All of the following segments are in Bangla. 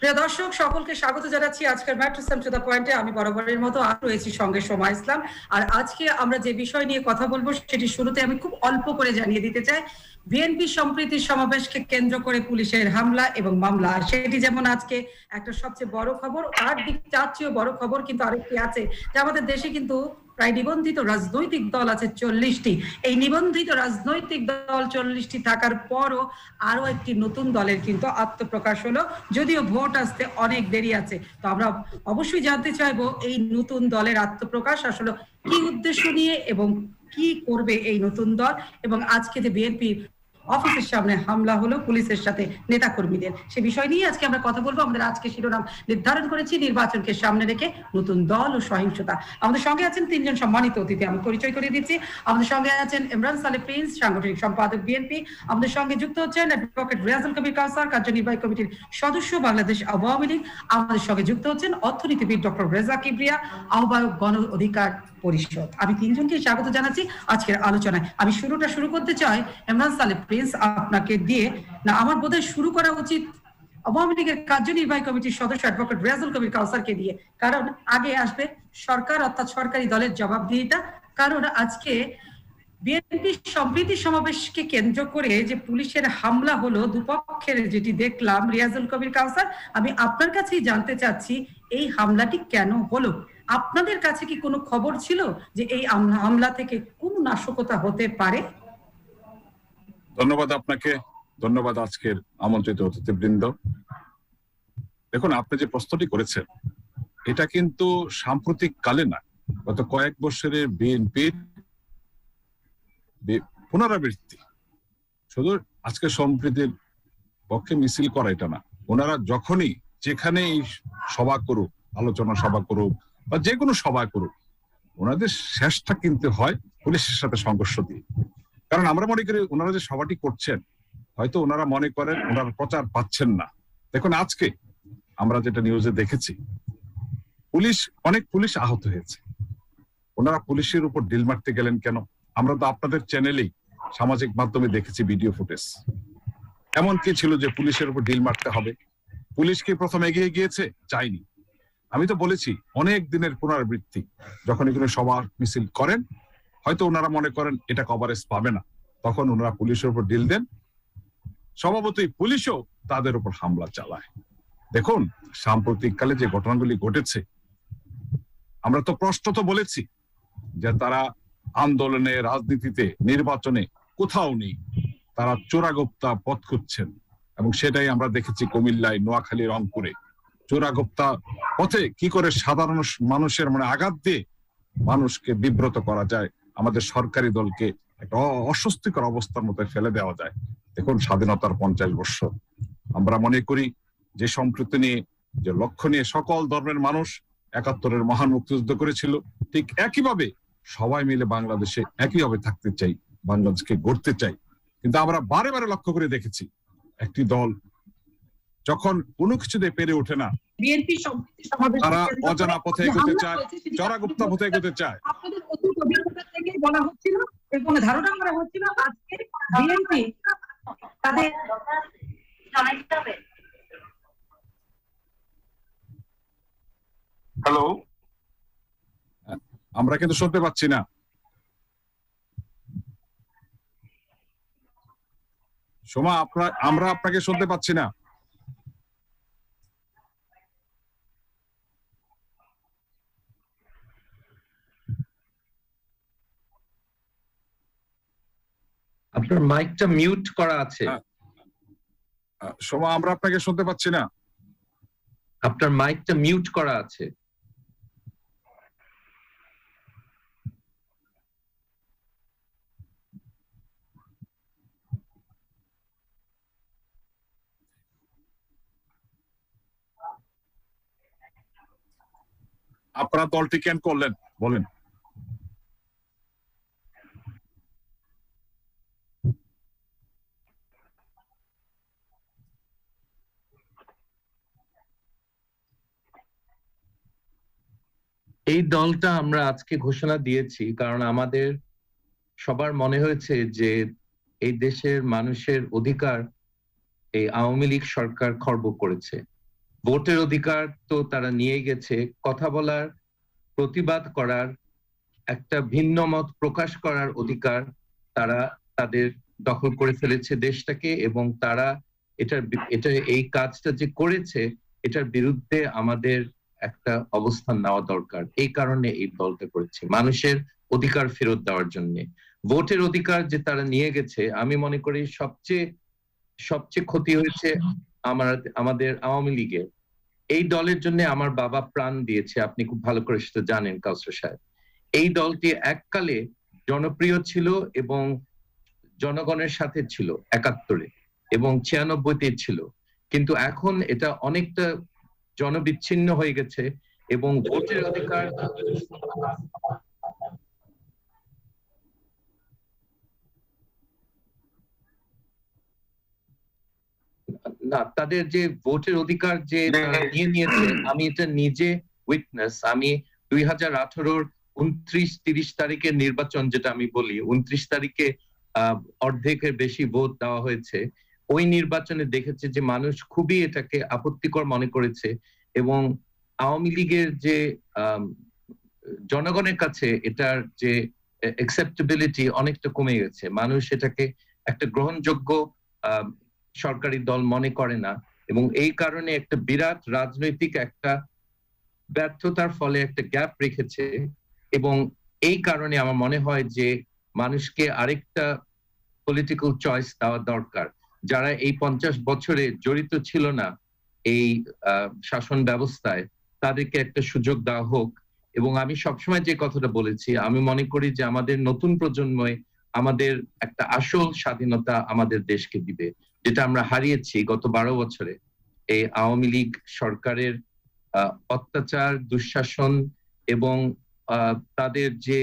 প্রিয় দর্শক, সকলকে স্বাগত জানাচ্ছি আজকের ম্যাট্রিক্স টু দ্য পয়েন্টে। আমি বরাবরের মতো আর রয়েছি সঙ্গে সোমা ইসলাম। আর আজকে আমরা যে বিষয় নিয়ে কথা বলবো সেটি শুরুতে আমি খুব অল্প করে জানিয়ে দিতে চাই। বিএনপি সম্প্রীতি সমাবেশকে কেন্দ্র করে পুলিশের হামলা এবং মামলা, সেটি যেমন আজকে একটা সবচেয়ে বড় খবর, তার দিক তার চেয়েও বড় খবর কিন্তু আরেকটি আছে যে আমাদের দেশে কিন্তু প্রায় নিবন্ধিত রাজনৈতিক দল আছে 40টি। এই নিবন্ধিত রাজনৈতিক দল 40টি থাকার পরও আরো একটি নতুন দলের কিন্তু আত্মপ্রকাশ হলো, যদিও ভোট আসতে অনেক দেরি আছে। তো আমরা অবশ্যই জানতে চাইবো এই নতুন দলের আত্মপ্রকাশ আসলে কি উদ্দেশ্য নিয়ে এবং কি করবে এই নতুন দল, এবং আজকে যে বিএনপি অফিসের সামনে হামলা হলো পুলিশের সাথে নেতাকর্মীদের, সে বিষয় নিয়ে আজকে আমরা কথা বলবো। আমাদের আজকে শিরোনাম নির্ধারণ করেছি নির্বাচনকে সামনে রেখে নতুন দল ও সহিংসতা। আমাদের সঙ্গে আছেন তিনজন সম্মানিত অতিথি, আমি পরিচয় করিয়ে দিচ্ছি। আমাদের সঙ্গে আছেন ইমরান সালে প্রিন্স, সাংগঠনিক সম্পাদক বিএনপি। আমাদের সঙ্গে যুক্ত হচ্ছেন অ্যাডভোকেট রিয়াজুল কবির কাউসার, কার্যনির্বাহী কমিটির সদস্য, বাংলাদেশ আওয়ামী লীগ। আমাদের সঙ্গে যুক্ত হচ্ছেন অর্থনীতিবিদ ডক্টর রেজা কিবরিয়া, আহ্বায়ক গণ অধিকার পরিষদ। আমি তিনজনকে স্বাগত জানাচ্ছি আজকের আলোচনায়। আমি শুরু করতে চাই ইমরান সালে প্রিন্স আপনাকে দিয়ে। না, আমার বোধহয় শুরু করা উচিত আওয়ামী লীগের কার্যনির্বাহী কমিটির সদস্য অ্যাডভোকেট রিয়াজুল কবির কাউসারকে দিয়ে, কারণ আগে আসবে সরকার অর্থাৎ সরকারি দলের জবাবদিহিতা। কারণ আজকে বিএনপি সম্প্রীতি সমাবেশকে কেন্দ্র করে যে পুলিশের হামলা হলো দুপক্ষের, যেটি দেখলাম, রিয়াজুল কবির কাউসার, আমি আপনার কাছেই জানতে চাচ্ছি এই হামলাটি কেন হলো? আপনাদের কাছে কি কোনো খবর ছিল যে এই হামলা থেকে কোন নাশকতা হতে পারে? ধন্যবাদ আপনাকে, ধন্যবাদ আজকের আমন্ত্রিত অতিথিবৃন্দ। দেখুন, আপনি যে প্রশ্নটি করেছেন এটা কিন্তু সাম্প্রতিক কালে না, গত কয়েক বছরের বিএনপির পুনরাবৃত্তি। শুধু আজকে সম্প্রীতির পক্ষে মিছিল করা এটা না, ওনারা যখনই যেখানে সভা করুক, আলোচনা সভা করুক বা যে কোনো সভা করুক, ওনাদের শেষটা কিন্তু হয় পুলিশের সাথে সংঘর্ষ দিয়ে। কারণ আমরা মনে করি ওনারা যে সভাটি করছেন, হয়তো ওনারা মনে করেন ওনারা প্রচার পাচ্ছেন না। দেখুন, আজকে আমরা যেটা নিউজে দেখেছি, অনেক পুলিশ আহত হয়েছে। ওনারা পুলিশের উপর ডিল মারতে গেলেন কেন? আমরা তো আপনাদের চ্যানেলেই সামাজিক মাধ্যমে দেখেছি ভিডিও ফুটেজ। এমন কি ছিল যে পুলিশের উপর ডিল মারতে হবে? পুলিশ কি প্রথম এগিয়ে গিয়েছে? চাইনি। আমি তো বলেছি অনেক দিনের পুনরাবৃত্তি। যখন এগুলো সভা মিছিল করেন, হয়তো ওনারা মনে করেন এটা কভারেজ পাবে না, তখন ওনারা পুলিশের উপর ডিল দেন। স্বভাবতই পুলিশও তাদের উপর হামলা চালায়। দেখুন, সাম্প্রতিককালে যে ঘটনাগুলি ঘটেছে, আমরা তো প্রশ্ন বলেছি যে তারা আন্দোলনে, রাজনীতিতে, নির্বাচনে কোথাও নেই, তারা চোরাগোপ্তা পথ খুঁজছেন। এবং সেটাই আমরা দেখেছি কুমিল্লায়, নোয়াখালী, রংপুরে। চোরাগোপ্তা পথে কি করে সাধারণ মানুষের আঘাত দিয়ে মানুষকে বিব্রত করা যায়, আমাদের সরকারি দলকে একটা অস্বস্তিকর অবস্থার মধ্যে ফেলে দেওয়া যায়। দেখুন, স্বাধীনতার 50 বছর আমরা মনে করি যে সম্প্রীতি নিয়ে, যে লক্ষ্য নিয়ে সকল ধর্মের মানুষ 71-এর মহান মুক্তিযুদ্ধ করেছিল, ঠিক একইভাবে সবাই মিলে বাংলাদেশে একইভাবে থাকতে চাই, বাংলাদেশকে গড়তে চাই। কিন্তু আমরা বারে বারে লক্ষ্য করে দেখেছি একটি দল যখন কোনো কিছুতে পেরে ওঠে না, তারা অজানা পথে এগোতে চায়, চোরাগোপ্তা পথে এগোতে চায়। আপনাদের অতীত অভিজ্ঞতা থেকে বলা হচ্ছিল এবং ধারণা করা হচ্ছিল আজকে বিএনপি তাদের হ্যালো, আমরা কিন্তু শুনতে পাচ্ছি না। সোমা, আমরা আপনাকে শুনতে পাচ্ছি না। আপনার মাইকটা মিউট করা আছে। সোমা, আমরা আপনাকে শুনতে পাচ্ছি না। আপনার মাইকটা মিউট করা আছে। আপনারা দলটি কেন করলেন বলেন? এই দলটা আমরা আজকে ঘোষণা দিয়েছি কারণ আমাদের সবার মনে হয়েছে যে এই দেশের মানুষের অধিকার এই আওয়ামী লীগ সরকার খর্ব করেছে। ভোটের অধিকার তো তারা নিয়ে গেছে, কথা বলার, প্রতিবাদ করার, একটা ভিন্ন মত প্রকাশ করার অধিকার তারা তাদের দখল করে ফেলেছে দেশটাকে, এবং তারা এটা এই কাজটা যে করেছে এটার বিরুদ্ধে আমাদের একটা অবস্থান নেওয়া দরকার। এই কারণে এই দলটা করেছে, মানুষের অধিকার ফেরত দেওয়ার জন্য। ভোটের অধিকার যে তারা নিয়ে গেছে, আমি মনে করি সবচেয়ে ক্ষতি হয়েছে আমাদের আওয়ামী লীগের। এই দলের জন্য আমার বাবা প্রাণ দিয়েছে, আপনি খুব ভালো করে সেটা জানেন কাউসার সাহেব। এই দলটি এককালে জনপ্রিয় ছিল এবং জনগণের সাথে ছিল ৭১-এ এবং ৯৬-তে ছিল, কিন্তু এখন এটা অনেকটা জনবিচ্ছিন্ন হয়ে গেছে এবং ভোটের অধিকার না, তাদের যে ভোটের অধিকার যে নিয়ে নিয়েছে, আমি এটা নিজে উইটনেস। আমি 2018-র 29-30 তারিখের নির্বাচন, যেটা আমি বলি 29 তারিখে অর্ধেকের বেশি ভোট দেওয়া হয়েছে, ওই নির্বাচনে দেখেছে যে মানুষ খুবই এটাকে আপত্তিকর মনে করেছে এবং আওয়ামী লীগের যে জনগণের কাছে এটার যে অ্যাকসেপ্টেবিলিটি অনেকটা কমে গেছে। মানুষ এটাকে একটা গ্রহণযোগ্য সরকারি দল মনে করে না এবং এই কারণে একটা বিরাট রাজনৈতিক একটা ব্যর্থতার ফলে একটা গ্যাপ রেখেছে। এবং এই কারণে আমার মনে হয় যে মানুষকে আরেকটা পলিটিক্যাল চয়েস দেওয়া দরকার। যারা এই 50 বছরে জড়িত ছিল না এই শাসন ব্যবস্থায়, তাদেরকে একটা সুযোগ দেওয়া হোক। এবং আমি সবসময় যে কথাটা বলেছি, আমি মনে করি যে আমাদের নতুন প্রজন্মই আমাদের একটা আসল স্বাধীনতা আমাদের দেশকে দিবে, যেটা আমরা হারিয়েছি গত 12 বছরে এই আওয়ামী লীগ সরকারের অত্যাচার, দুঃশাসন এবং তাদের যে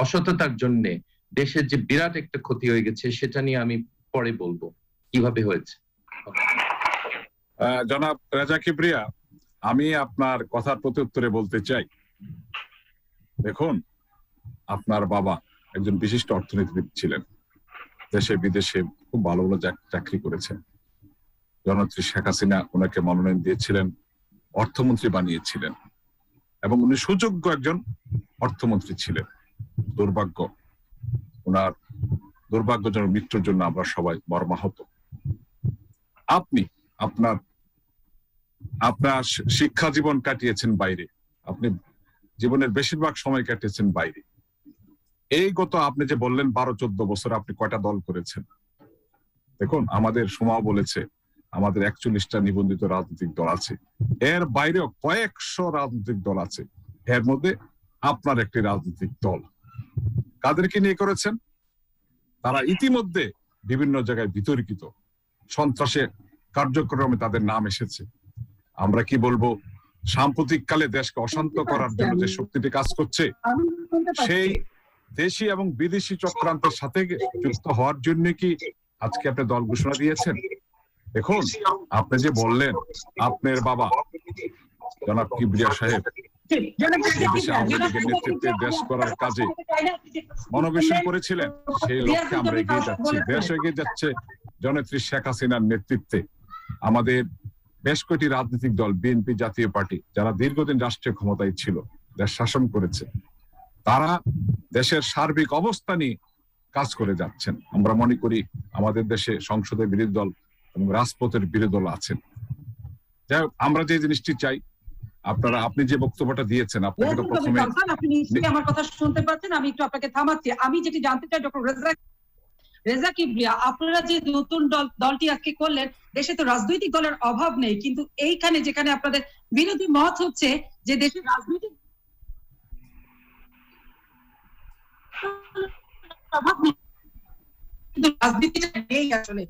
অসততার জন্য দেশের যে বিরাট একটা ক্ষতি হয়ে গেছে, সেটা নিয়ে আমি পরে বলবো কিভাবে হয়েছে। জনাব রেজা কিবরিয়া, আমি আপনার কথার প্রত্যুত্তরে বলতে চাই, দেখুন, আপনার বাবা একজন বিশিষ্ট অর্থনীতিবিদ ছিলেন, দেশে বিদেশে খুব ভালো ভালো চাকরি করেছেন। জননেত্রী শেখ হাসিনা ওনাকে মনোনয়ন দিয়েছিলেন, অর্থমন্ত্রী বানিয়েছিলেন এবং উনি সুযোগ্য একজন অর্থমন্ত্রী ছিলেন। ওনার দুর্ভাগ্যজনক মৃত্যুর জন্য আমরা সবাই মর্মাহত। আপনি আপনার শিক্ষা জীবন কাটিয়েছেন বাইরে, আপনি জীবনের বেশিরভাগ সময় কাটিয়েছেন বাইরে। এই আপনি যে বললেন 12-14 বছর আপনি কয়টা দল করেছেন, দেখুন আমাদের সময় বলেছে আমাদের 41টা নিবন্ধিত রাজনৈতিক দল আছে, এর বাইরেও কয়েকশো রাজনৈতিক দল আছে, এর মধ্যে আপনার একটি রাজনৈতিক দল। কাদেরকে নিয়ে করেছেন? তারা ইতিমধ্যে বিভিন্ন জায়গায় বিতর্কিত সন্ত্রাসের কার্যক্রমে তাদের নাম এসেছে। আমরা কি বলবো, সাম্প্রতিক কালে দেশকে অশান্ত করার জন্য যে শক্তিটি কাজ করছে, সেই দেশি এবং বিদেশি চক্রান্তের সাথে যুক্ত হওয়ার জন্য কি আজকে আপনি দল ঘোষণা দিয়েছেন? দেখুন, আপনি যে বললেন আপনার বাবা জনাব কিবরিয়া সাহেব দেশে আওয়ামী লীগের নেতৃত্বে দেশ করার কাজে মনোনিবেশ করেছিলেন, সেই লক্ষ্যে আমরা এগিয়ে যাচ্ছি। দেশ এগিয়ে যাচ্ছে জননেত্রী শেখ হাসিনার নেতৃত্বে। আমাদের বেশ কয়েকটি রাজনৈতিক দল, বিএনপি, জাতীয় পার্টি, যারা দীর্ঘদিন রাষ্ট্রীয় ক্ষমতায় ছিল, দেশ শাসন করেছে, তারা দেশের সার্বিক অবস্থা নিয়ে কাজ করে যাচ্ছেন। আমরা মনে করি আমাদের দেশে সংসদের বিরোধী দল এবং রাজপথের বিরোধী দল আছেন। যাই হোক, আমরা যে জিনিসটি চাই, আপনি যে বক্তব্যটা দিয়েছেন, আপনাকে তো প্রথমে আপনি নিশ্চয়ই আমার কথা শুনতে পাচ্ছেন, আমি একটু আপনাকে থামাচ্ছি। আমি যেটি জানতে চাই ডক্টর রেজা কিবরিয়া, আপনারা যে নতুন দলটি আজকে করলেন, দেশে তো রাজনৈতিক দলের অভাব নেই, কিন্তু এইখানে যেখানে আপনাদের বিরোধী মত হচ্ছে যে দেশের রাজনৈতিক অভাব নেই, কিন্তু রাজনীতিটা নেই আসলে।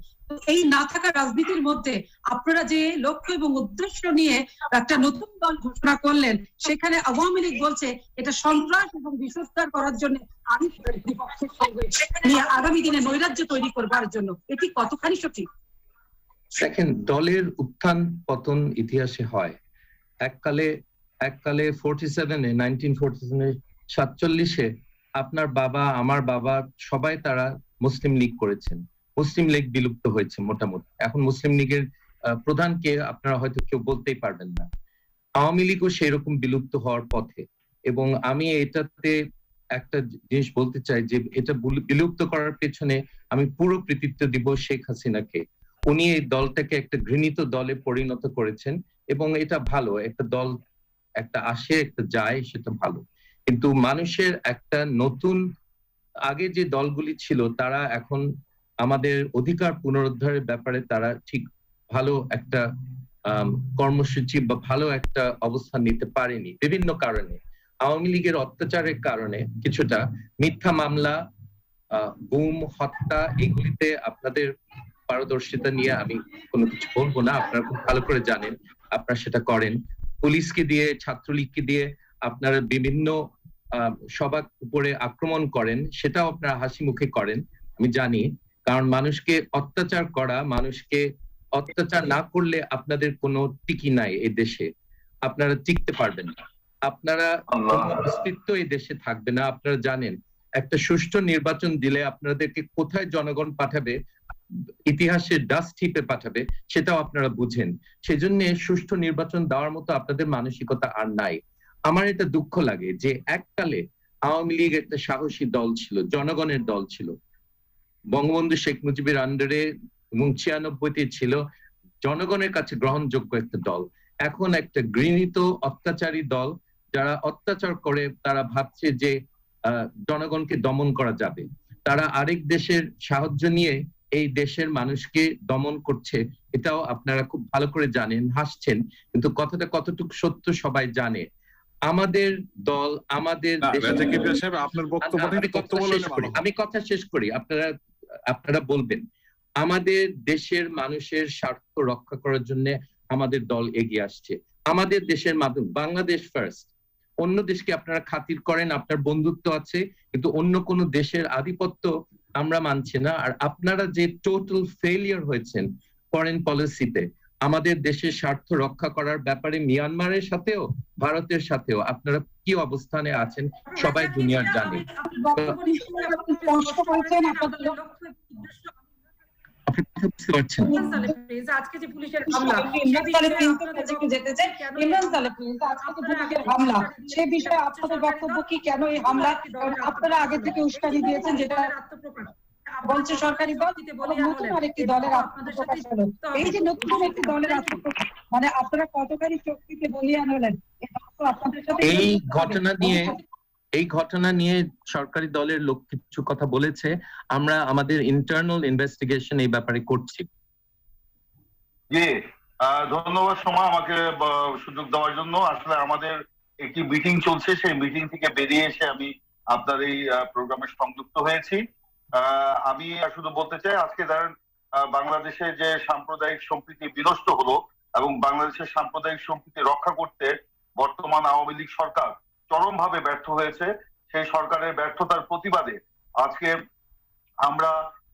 এই না থাকা রাজনীতির মধ্যে আপনারা যে লক্ষ্য এবং উদ্দেশ্য নিয়ে একটা নতুন দল ঘোষণা করলেন, সেখানে আওয়ামী লীগ বলছে এটা সন্ত্রাস এবং বিস্তার করার জন্য আগামী দিনে নৈরাজ্য তৈরি করবার জন্য, এটি কতখানি সঠিক? দেখেন, দলের উত্থান পতন ইতিহাসে হয়। এককালে 1947-এ আপনার বাবা, আমার বাবা, সবাই তারা মুসলিম লীগ করেছেন। মুসলিম লীগ বিলুপ্ত হয়েছে মোটামুটি। এখন মুসলিম লীগের প্রধানকে আপনারা হয়তো কেউ বলতেই পারবেন না। আওয়ামী লীগও সেই রকম বিলুপ্ত হওয়ার পথে, এবং আমি এটাতে একটা জিনিস বলতে চাই যে এটা বিলুপ্ত করার পেছনে আমি পুরো কৃতিত্ব দিব শেখ হাসিনাকে। উনি এই দলটাকে একটা ঘৃণিত দলে পরিণত করেছেন, এবং এটা ভালো, একটা দল একটা আসে একটা যায়, সেটা ভালো। কিন্তু মানুষের একটা নতুন, আগে যে দলগুলি ছিল তারা এখন আমাদের অধিকার পুনরুদ্ধারের ব্যাপারে তারা ঠিক ভালো একটা কর্মসূচি বা ভালো একটা অবস্থান নিতে পারেনি বিভিন্ন কারণে। আওয়ামী লীগের অত্যাচারের কারণে কিছুটা মিথ্যা মামলা, গুম, হত্যা, এগুলিতে আপনাদের পারদর্শিতা নিয়ে আমি কোনো কিছু বলবো না, আপনারা খুব ভালো করে জানেন, আপনারা সেটা করেন। পুলিশকে দিয়ে, ছাত্রলীগকে দিয়ে আপনারা বিভিন্ন সবার উপরে আক্রমণ করেন, সেটাও আপনারা হাসি মুখে করেন, আমি জানি। কারণ মানুষকে অত্যাচার করা, মানুষকে অত্যাচার না করলে আপনাদের কোনো টিকি নাই এই দেশে, আপনারা টিকতে পারবেন না, আপনারা অস্তিত্ব এই দেশে থাকবে না। আপনারা জানেন একটা সুষ্ঠু নির্বাচন দিলে আপনাদেরকে কোথায় জনগণ পাঠাবে, ইতিহাসের ডাস্ট হিপে পাঠাবে, সেটাও আপনারা বুঝেন। সেজন্য সুষ্ঠু নির্বাচন দেওয়ার মতো আপনাদের মানসিকতা আর নাই। আমার এটা দুঃখ লাগে যে এককালে আওয়ামী লীগ একটা সাহসী দল ছিল, জনগণের দল ছিল, বঙ্গবন্ধু শেখ মুজিবের আন্ডারে এবং 96-তে ছিল জনগণের কাছে গ্রহণযোগ্য একটা দল। এখন একটা ঘৃণিত অত্যাচারী দল, যারা অত্যাচার করে তারা ভাবছে যে জনগণকে দমন করা যাবে, তারা আরেক দেশের সাহায্য নিয়ে এই দেশের মানুষকে দমন করছে, এটাও আপনারা খুব ভালো করে জানেন, হাসছেন, কিন্তু কথাটা কতটুকু সত্য সবাই জানে। আমাদের দল, আমাদের আমি কথা শেষ করি, আপনারা বলবেন। আমাদের দেশের মানুষের স্বার্থ রক্ষা করার জন্য আমাদের দল এগিয়ে আসছে। আমাদের দেশের মাধ্যমে বাংলাদেশ ফার্স্ট। অন্য দেশকে আপনারা খাতির করেন, আপনার বন্ধুত্ব আছে, কিন্তু অন্য কোন দেশের আধিপত্য আমরা মানছি না। আর আপনারা যে টোটাল ফেলিয়ার হয়েছেন ফরেন পলিসিতে, আমাদের দেশের স্বার্থ রক্ষা করার ব্যাপারে মিয়ানমারের সাথেও ভারতের সাথেও আপনারা কি অবস্থানে আছেন সবাই দুনিয়ার জানে। আজকে যে পুলিশের হামলা, সে বিষয়ে আপনাদের বক্তব্য কি? কেন এই হামলা? আপনারা আগে থেকে উস্কানি দিয়েছেন, যেটা বলছে সরকারি দল নতুন আরেকটি দলের আত্মপ্রকাশ হলো। এই যে নতুন একটি দলের আত্মপ্রকাশ, মানে আপনারা কতখানি শক্তিকে বলিয়ান হলেন? এই ঘটনা নিয়ে সরকারি দলের লোক কিছু কথা বলেছে, আমরা আমাদের ইন্টারনাল ইনভেস্টিগেশন এই ব্যাপারে করছি। জি, ধন্যবাদ সময় আমাকে সুযোগ দেওয়ার জন্য। আসলে আমাদের একটি মিটিং চলছে, সেই মিটিং থেকে বেরিয়ে এসে আমি আপনার এই প্রোগ্রামে সংযুক্ত হয়েছি। আমি শুধু বলতে চাই, আজকে ধরেন বাংলাদেশে যে সাম্প্রদায়িক সম্প্রীতি বিনষ্ট হলো এবং বাংলাদেশের সাম্প্রদায়িক সম্প্রীতি রক্ষা করতে বর্তমান আওয়ামী লীগ সরকার চরমভাবে ব্যর্থ হয়েছে। সেই সরকারের ব্যর্থতার প্রতিবাদে আজকে আমরা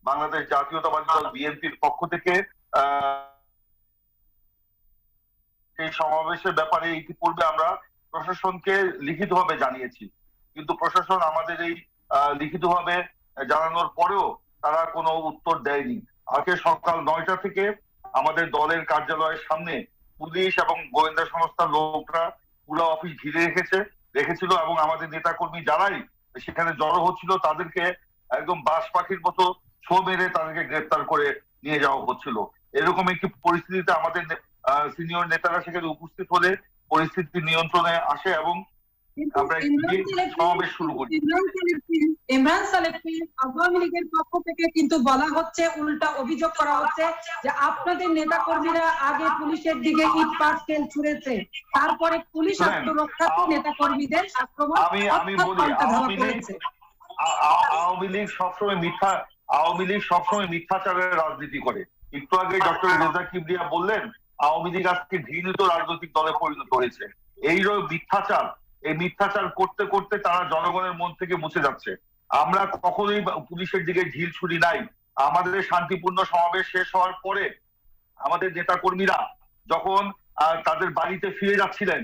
বাংলাদেশ জাতীয়তাবাদী দল বিএনপির পক্ষ থেকে এই সমাবেশের ব্যাপারে ইতিপূর্বে আমরা প্রশাসনকে লিখিতভাবে জানিয়েছি, কিন্তু প্রশাসন আমাদের এই লিখিতভাবে জানানোর পরেও তারা কোনো উত্তর দেয়নি। আজকে সকাল 9টা থেকে আমাদের দলের কার্যালয়ের সামনে পুলিশ এবং গোয়েন্দা সংস্থার লোকরা পুরো অফিস ঘিরে রেখেছিল এবং আমাদের নেতাকর্মী যারাই সেখানে জড়ো হচ্ছিল তাদেরকে একদম বাস পাখির মতো ছো মেরে তাদেরকে গ্রেফতার করে নিয়ে যাওয়া হচ্ছিল। এরকম একটি পরিস্থিতিতে আমাদের সিনিয়র নেতারা সেখানে উপস্থিত হলে পরিস্থিতি নিয়ন্ত্রণে আসে এবং আমরা সমাবেশ শুরু করি। ইমরান সালেফি আওয়ামী লীগের পক্ষ থেকে কিন্তু বলা হচ্ছে, উল্টা অভিযোগ করা হচ্ছে যে আপনাদের নেতা কর্মীরা আগে পুলিশের দিকে ইট পাটকেল ছুঁড়েছে, তারপরে পুলিশ আত্মরক্ষাতে নেতা কর্মীদের আক্রমণ। আমি বলি আওয়ামী লীগ সবসময় মিথ্যাচারের রাজনীতি করে। একটু আগে ডক্টর রেজা কিবরিয়া বললেন আওয়ামী লীগ আজকে ঘৃণিত রাজনৈতিক দলে পরিণত হয়েছে। এই মিথ্যাচার করতে করতে তারা জনগণের মন থেকে মুছে যাচ্ছে। আমরা কখনোই পুলিশের দিকে ঢিল ছুরি নাই। আমাদের শান্তিপূর্ণ সমাবেশ শেষ হওয়ার পরে আমাদের নেতা কর্মীরা যখন তাদের বাড়িতে ফিরে যাচ্ছিলেন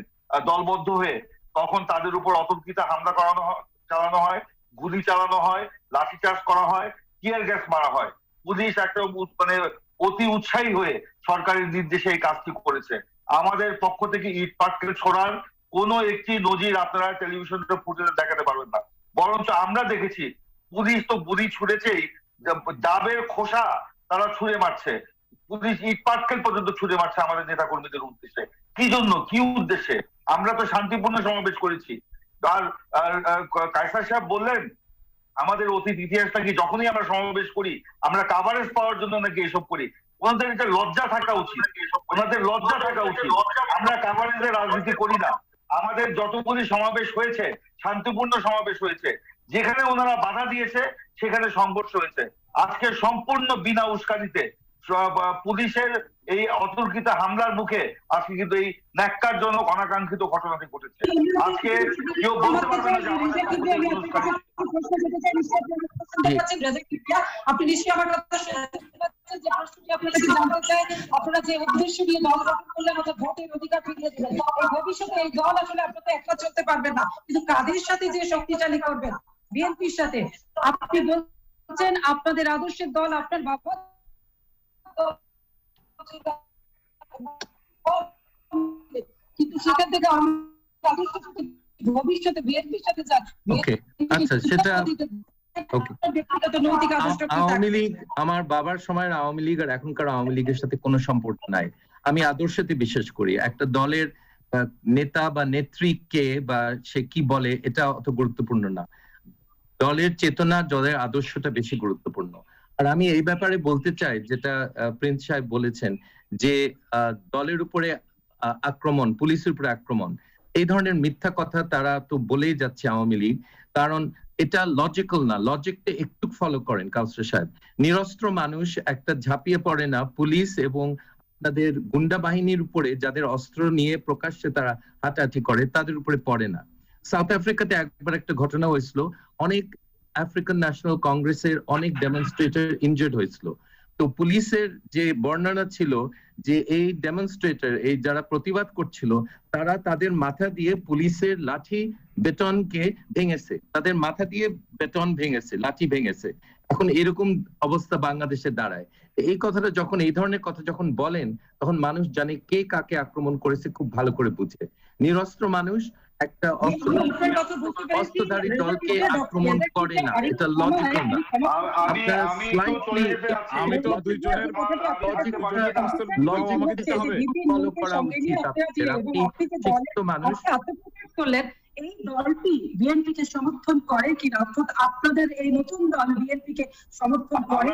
দলবদ্ধ হয়ে, তখন তাদের উপর অতর্কিত হামলা চালানো হয়, গুলি চালানো হয়, লাঠিচার্জ করা হয়, টিয়ার গ্যাস মারা হয়। পুলিশ একটা অতি উৎসাহী হয়ে সরকারের নির্দেশে এই কাজটি করেছে। আমাদের পক্ষ থেকে ইট পাটকেল ছোড়ার কোনো একটি নজির আপনারা টেলিভিশনের ফুটেজে দেখাতে পারবেন না, বরঞ্চ আমরা দেখেছি পুলিশ তো গুলি ছুড়েছেই, ডাবের খোসা তারা ছুঁড়ে মারছে, পুলিশ ইট পাটকেল পর্যন্ত ছুঁড়ে মারছে আমাদের নেতা কর্মীদের উদ্দেশ্যে। কি জন্য, কি উদ্দেশ্যে? আমরা তো শান্তিপূর্ণ সমাবেশ করেছি। আর কায়সার সাহেব বললেন আমাদের অতীত ইতিহাসটা কি, যখনই আমরা সমাবেশ করি আমরা কাভারেজ পাওয়ার জন্য নাকি এসব করি। ওনাদের এটা লজ্জা থাকা উচিত, ওনাদের লজ্জা থাকা উচিত। আমরা কাভারেজের রাজনীতি করি না। আমাদের যতগুলি সমাবেশ হয়েছে শান্তিপূর্ণ সমাবেশ হয়েছে, যেখানে ওনারা বাধা দিয়েছে সেখানে সংঘর্ষ হয়েছে। আজকে সম্পূর্ণ বিনা উস্কানিতে পুলিশের এই অতর্কিত হামলার মুখে আজকে কিন্তু এই ন্যাক্কারজনক অনাকাঙ্ক্ষিত ঘটনাটি ঘটেছে। আজকে কেউ বলতে পারবে না যে আপনি নিশ্চয়ই আমার কথা যে প্রশ্নটি আপনাকে জানতে চাই, আপনারা যে উদ্দেশ্য নিয়ে দল গঠন করলে আমাদের ভোটের অধিকার ফিরিয়ে দিবেন, এই ভবিষ্যতে এই দল আসলে আপনারা একলা চলতে পারবেন না, কিন্তু কাদের সাথে যে শক্তিশালী করবেন, বিএনপির সাথে। আপনি বলছেন আপনাদের আদর্শের দল, আপনার বাবা কিন্তু সেখান থেকে ভবিষ্যতে বিএনপির সাথে যান। আচ্ছা, সেটা আওয়ামী লীগ, আমার বাবার সময়ের আওয়ামী লীগ আর এখনকার আওয়ামী লীগের সাথে কোনো সম্পর্ক নাই। আমি আদর্শতে বিশ্বাস করি। একটা দলের নেতা বা নেত্রী কে বা সে কি বলে এটা অত গুরুত্বপূর্ণ না, দলের চেতনা, দলের আদর্শটা বেশি গুরুত্বপূর্ণ। আর আমি এই ব্যাপারে বলতে চাই, যেটা প্রিন্স সাহেব বলেছেন যে দলের উপরে আক্রমণ, পুলিশের উপরে আক্রমণ, এই ধরনের মিথ্যা কথা তারা তো বলেই যাচ্ছে আওয়ামী লীগ, কারণ এটা লজিক্যাল না। লজিকটা একটু ফলো করেন কাউসার সাহেব। নিরস্ত্র মানুষ একটা ঝাঁপিয়ে পড়ে না পুলিশ এবং তাদের গুন্ডা বাহিনীর উপরে, যাদের অস্ত্র নিয়ে প্রকাশ্যে তারা হাঁটাহাঁটি করে, তাদের উপরে পড়ে না। সাউথ আফ্রিকাতে একবার একটা ঘটনা হয়েছিল, অনেক আফ্রিকান ন্যাশনাল কংগ্রেসের অনেক ডেমনস্ট্রেটর ইনজার্ড হয়েছিল। তো পুলিশের যে বর্ণনা ছিল যে এই ডেমনস্ট্রেটর, এই যারা প্রতিবাদ করছিল, তারা তাদের মাথা দিয়ে পুলিশের লাঠি বেটনকে ভেঙেছে, তাদের মাথা দিয়ে বেটন ভেঙেছে, লাঠি ভেঙেছে। এখন এরকম অবস্থা বাংলাদেশে দাঁড়ায়। এই কথাটা যখন, এই ধরনের কথা যখন বলেন, তখন মানুষ জানে কে কাকে আক্রমণ করেছে, খুব ভালো করে বুঝে। নিরস্ত্র মানুষ একটা অস্ত্রধারী দলকে আক্রমণ করে না, এটা লজিক্যাল না। আমি তো দুইজনের লজিক ফলো করা উচিত আপনাদের। আপনি শিক্ষিত মানুষ। এই দলটি বিএনপিকে সমর্থন করে কিনা, অর্থাৎ আপনাদের এই নতুন দল বিএনপিকে সমর্থন করে?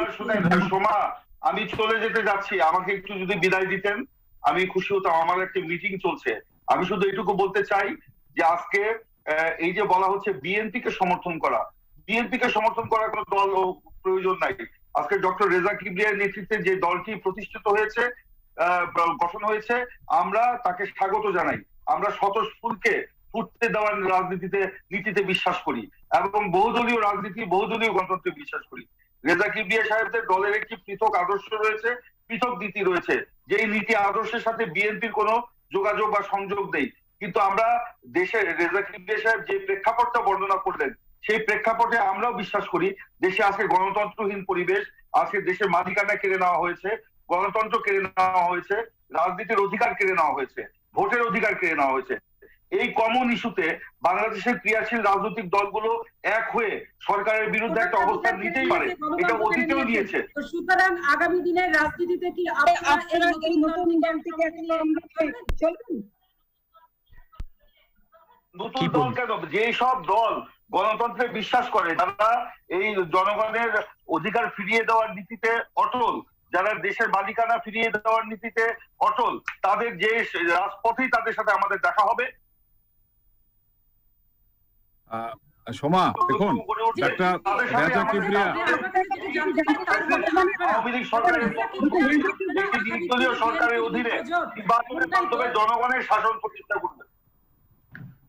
সোমা, আমি চলে যেতে যাচ্ছি, আমাকে একটু যদি বিদায় দিতেন আমি খুশি হতাম। আমার একটা মিটিং চলছে। আমি শুধু এইটুকু বলতে চাই যে আজকে এই যে বলা হচ্ছে বিএনপিকে সমর্থন করা, বিএনপিকে সমর্থন করার কোনো দল প্রয়োজন নাই। আজকে ডক্টর রেজা কিবরিয়ার নেতৃত্বে যে দলটি প্রতিষ্ঠিত হয়েছে, গঠন হয়েছে, আমরা তাকে স্বাগত জানাই। আমরা স্বতঃস্ফূর্তকে ফুটতে দেওয়ার নীতিতে বিশ্বাস করি এবং বহুদলীয় রাজনীতি, বহুদলীয় গণতন্ত্রে বিশ্বাস করি। রেজা কিবরিয়া সাহেবদের দলের একটি পৃথক আদর্শ রয়েছে, পৃথক নীতি রয়েছে, যেই নীতি আদর্শের সাথে বিএনপির কোনো যোগাযোগ বা সংযোগ নেই। কিন্তু আমরা দেশের, রেজা কিবরিয়া সাহেব যে প্রেক্ষাপটটা বর্ণনা করলেন, সেই প্রেক্ষাপটে আমরাও বিশ্বাস করি দেশে আজকে গণতন্ত্রহীন পরিবেশ, আজকে দেশের মালিকানা কেড়ে নেওয়া হয়েছে, গণতন্ত্র কেড়ে নেওয়া হয়েছে, রাজনীতির অধিকার কেড়ে নেওয়া হয়েছে, ভোটের অধিকার কেড়ে নেওয়া হয়েছে। এই কমন ইস্যুতে বাংলাদেশের ক্রিয়াশীল রাজনৈতিক দলগুলো এক হয়ে সরকারের বিরুদ্ধে একটা অবস্থান নিতেই পারে, এটা অতীতেও নিয়েছে। সুতরাং আগামী দিনের রাজনীতিতে কি আপনারা এই নতুন দল থেকে চলবেন? নতুন দল কেন, যে সব দল গণতন্ত্রে বিশ্বাস করে, যারা এই জনগণের অধিকার ফিরিয়ে দেওয়ার নীতিতে অটল, যারা দেশের মালিকানা ফিরিয়ে দেওয়ার নীতিতে অটল, তাদের যে রাজপথেই তাদের সাথে আমাদের দেখা হবে। সোমা, দেখুন, ডাক্তার রেজা কিবরিয়া আওয়ামী লীগ সরকারের অধীনে নির্বাচনের মাধ্যমে জনগণের শাসন প্রতিষ্ঠা করবে।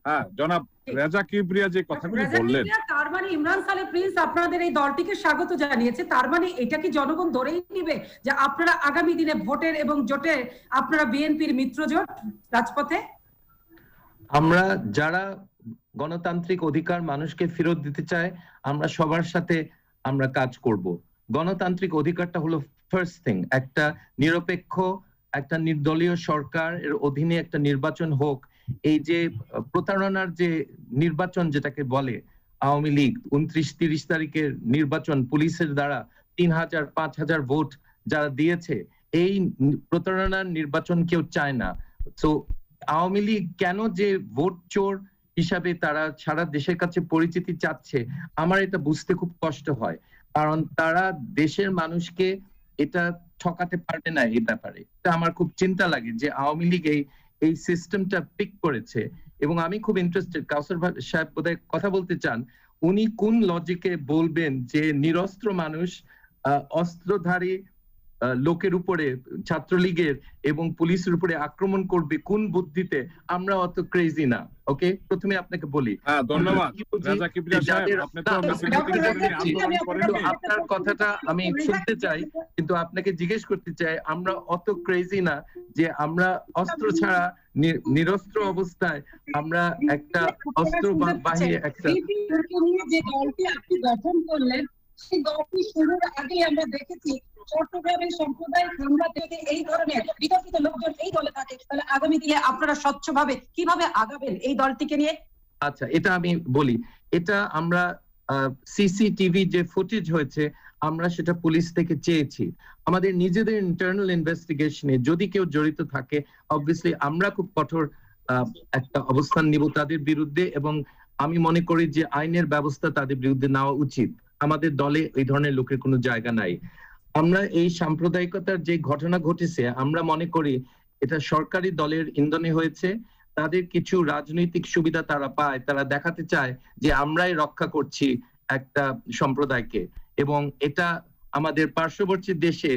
হ্যাঁ, জনাব রেজা কিবরিয়া যে কথাগুলি বললেন, তার মানে ইমরান সালে প্রিন্স আপনাদের এই দলটিকে স্বাগত জানিয়েছে, তার মানে এটা কি জনগণ ধরেই নিবে যে আপনারা আগামী দিনে ভোটের এবং জোটে আপনারা বিএনপির মিত্র জোট রাজপথে? আমরা যারা গণতান্ত্রিক অধিকার মানুষকে ফেরত দিতে চায়, আমরা সবার সাথে আমরা কাজ করব। গণতান্ত্রিক অধিকারটা হলো ফার্স্ট থিং, একটা নিরপেক্ষ একটা নির্দলীয় সরকারের অধীনে একটা নির্বাচন হোক। এই যে প্রতারণার যে নির্বাচন যেটাকে বলে আওয়ামী লীগ 29-30 তারিখের নির্বাচন পুলিশের দ্বারা 3000-5000 ভোট যারা দিয়েছে, এই প্রতারণার নির্বাচন কেউ চায় না। তো আওয়ামী লীগ কেন যে ভোট চোর হিসাবে তারা সারা দেশের কাছে পরিচিতি চাচ্ছে, আমার এটা বুঝতে খুব কষ্ট হয়। কারণ তারা দেশের মানুষকে এটা ঠকাতে পারবে না এই ব্যাপারে। এটা আমার খুব চিন্তা লাগে যে আওয়ামী লীগ এই সিস্টেমটা পিক করেছে। এবং আমি খুব ইন্টারেস্টেড, কাউসার সাহেব বোধহয় কথা বলতে চান, উনি কোন লজিকে বলবেন যে নিরস্ত্র মানুষ অস্ত্রধারী লোকের উপরে, ছাত্রলীগের এবং পুলিশের উপরে আক্রমণ করবে কোন বুদ্ধিতে? আমরা অত ক্রেজি না। ওকে, প্রথমে আপনাকে বলি। ধন্যবাদ রাজা কিবরিয়া সাহেব, আপনি তো মিছিল মিটিং করেননি, আপনার কথাটা আমি শুনতে চাই, কিন্তু আপনাকে জিজ্ঞেস করতে চাই, আমরা অত ক্রেজি না যে আমরা অস্ত্র ছাড়া নিরস্ত্র অবস্থায় আমরা একটা অস্ত্র বাহিনী একটা যে দলটি আপনি গঠন করলেন, সেই দলটি শুরুর আগে আমরা দেখেছি চট্টগ্রামের সাম্প্রদায়িক হামলা থেকে এই ধরনের বিতর্কিত লোকজন এই দলে থাকে, তাহলে আগামী দিনে আপনারা স্বচ্ছভাবে কিভাবে আগাবেন এই দলটিকে নিয়ে? আচ্ছা, এটা আমি বলি। এটা আমরা সিসিটিভি যে ফুটেজ হয়েছে আমরা সেটা পুলিশ থেকে চেয়েছি। আমাদের নিজেদের ইন্টারনাল ইনভেস্টিগেশনে যদি কেউ জড়িত থাকে, অবভিয়াসলি আমরা খুব কঠোর একটা অবস্থান নিব তাদের বিরুদ্ধে, এবং আমি মনে করি যে আইনের ব্যবস্থা তাদের বিরুদ্ধে নেওয়া উচিত। আমাদের দলে এই ধরনের লোকের কোনো জায়গা নাই। আমরা এই সাম্প্রদায়িকতার যে ঘটনা ঘটেছে আমরা মনে করি এটা সরকারি দলের ইন্ধনে হয়েছে। তাদের কিছু রাজনৈতিক সুবিধা তারা পায়, তারা দেখাতে চায় যে আমরাই রক্ষা করছি একটা সম্প্রদায়কে, এবং এটা আমাদের পার্শ্ববর্তী দেশে